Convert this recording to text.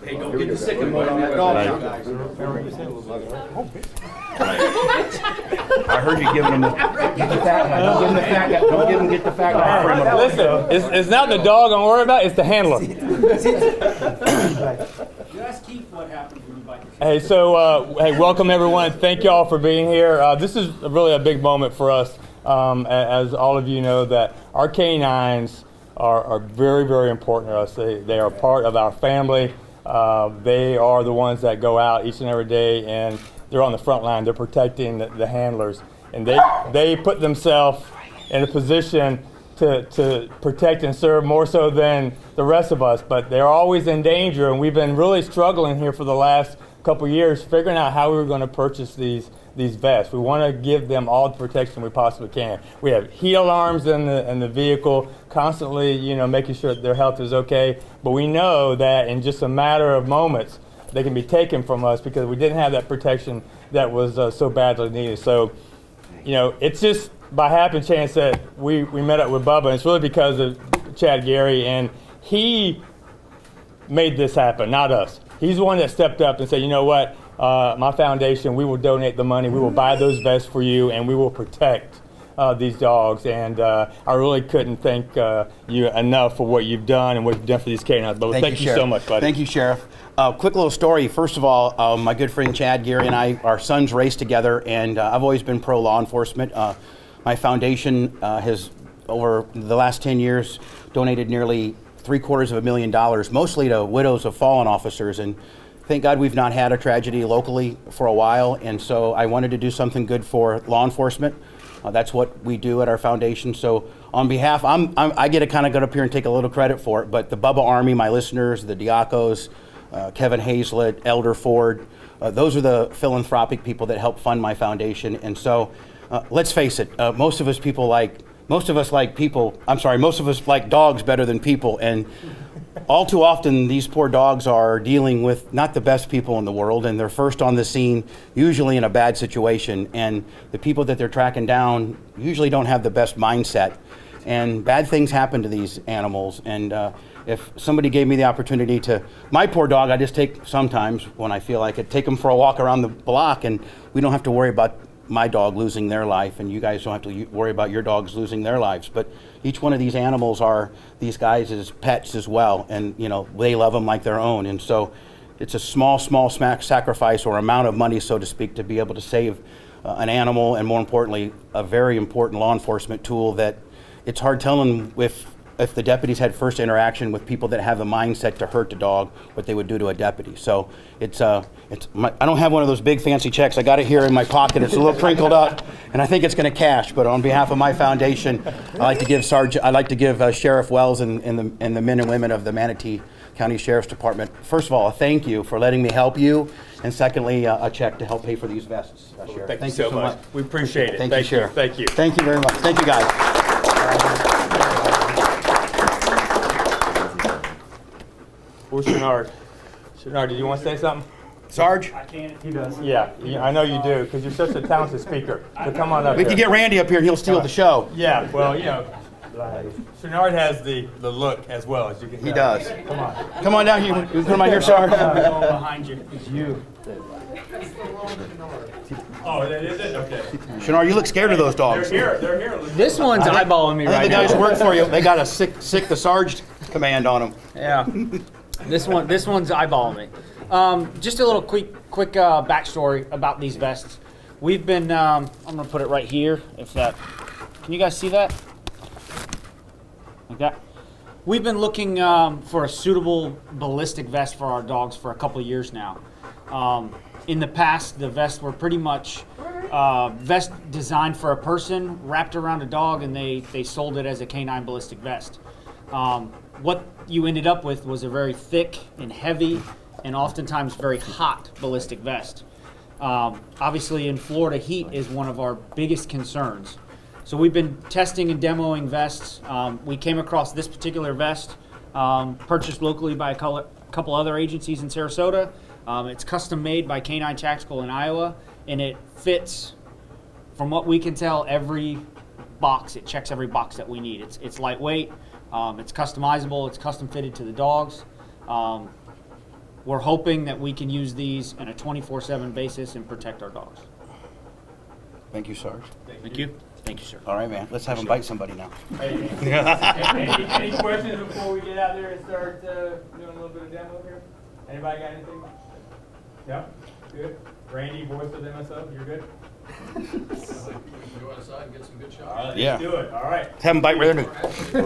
Hey, don't get the second one on that dog now, guys. I heard you giving him the fat guy. Don't give him the fat guy. Don't give him get the fat guy. Listen, it's not the dog I'm worried about, it's the handler. Just keep what happens when you bite the Hey, so, hey, welcome everyone. Thank you all for being here. This is really a big moment for us. As all of you know, that our canines are very, very important to us. They are part of our family. They are the ones that go out each and every day, and they're on the front line. They're protecting the handlers, and they put themselves in a position to protect and serve more so than the rest of us. But they're always in danger, and we've been really struggling here for the last couple years, figuring out how we were going to purchase these vests. We want to give them all the protection we possibly can. We have heat alarms in the vehicle, constantly, making sure that their health is okay. But we know that in just a matter of moments, they can be taken from us because we didn't have that protection that was so badly needed. So, it's just by happen chance that we met up with Bubba, and it's really because of Chad Gary, and he made this happen, not us. He's the one that stepped up and said, you know what, my foundation, we will donate the money, we will buy those vests for you, and we will protect these dogs. And I really couldn't thank you enough for what you've done and what you've done for these canines. But thank you so much, buddy. Thank you, Sheriff. Quick little story. First of all, my good friend Chad Gary and I, our sons raced together, and I've always been pro law enforcement. My foundation has, over the last 10 years, donated nearly $750,000, mostly to widows of fallen officers. And thank God we've not had a tragedy locally for a while. And so I wanted to do something good for law enforcement. That's what we do at our foundation. So on behalf, I get to kind of go up here and take a little credit for it, but the Bubba Army, my listeners, the Diacos, Kevin Hazlett, Elder Ford, those are the philanthropic people that help fund my foundation. And so let's face it, most of us like dogs better than people. And all too often, these poor dogs are dealing with not the best people in the world, and they're first on the scene, usually in a bad situation. And the people that they're tracking down usually don't have the best mindset. And bad things happen to these animals. And if somebody gave me the opportunity my poor dog, I just take sometimes when I feel like it, take them for a walk around the block, and we don't have to worry about my dog losing their life, and you guys don't have to worry about your dogs losing their lives. But each one of these animals are these guys' pets as well, and they love them like their own. And so it's a small sacrifice or amount of money, so to speak, to be able to save an animal, and more importantly, a very important law enforcement tool that it's hard telling if the deputies had first interaction with people that have a mindset to hurt the dog, what they would do to a deputy. So I don't have one of those big fancy checks. I got it here in my pocket. It's a little crinkled up, and I think it's going to cash. But on behalf of my foundation, I'd like to give Sheriff Wells and the men and women of the Manatee County Sheriff's Department, first of all, a thank you for letting me help you, and secondly, a check to help pay for these vests. Sheriff. Thank you so much. We appreciate it. Thank you, Sheriff. Thank you. Thank you very much. Thank you, guys. Where's Shenard? Shenard, did you want to say something? Sarge? I can if He does. Yeah, I know you do, because you're such a talented speaker. So come on up We here. could get Randy up here and he'll steal the show. Yeah, well, Shenard has the look as well, as you can tell. He does. Come on. Come on down here. You come on here, Sarge. going behind you. It's you. Oh, that is it? Okay. Shenard, you look scared of those dogs. They're here. This one's eyeballing me I think right the now. guys who work for you, they got a sick the Sarge command on them. Yeah. This one's eyeballing me. Just a little quick backstory about these vests. We've been, I'm gonna put it right here. Can you guys see that? Like that. We've been looking for a suitable ballistic vest for our dogs for a couple of years now. In the past, the vests were pretty much vest designed for a person, wrapped around a dog, and they sold it as a canine ballistic vest. What you ended up with was a very thick and heavy and oftentimes very hot ballistic vest. Obviously in Florida, heat is one of our biggest concerns. So we've been testing and demoing vests. We came across this particular vest, purchased locally by a couple other agencies in Sarasota. It's custom made by Canine Tactical in Iowa, and it fits, from what we can tell, every box. It checks every box that we need. It's lightweight, it's customizable, it's custom fitted to the dogs. we're hoping that we can use these on a 24/7 basis and protect our dogs. Thank you, Sarge. Thank you. Thank you, sir. All right, man. Let's have him bite somebody now. Any questions before we get out there and start doing a little bit of demo here? Anybody got anything? No? Good. Randy, voice of the MSO, you're good? Go outside and get some good shots. All right, Yeah. let's do it. All right. Have him bite right there.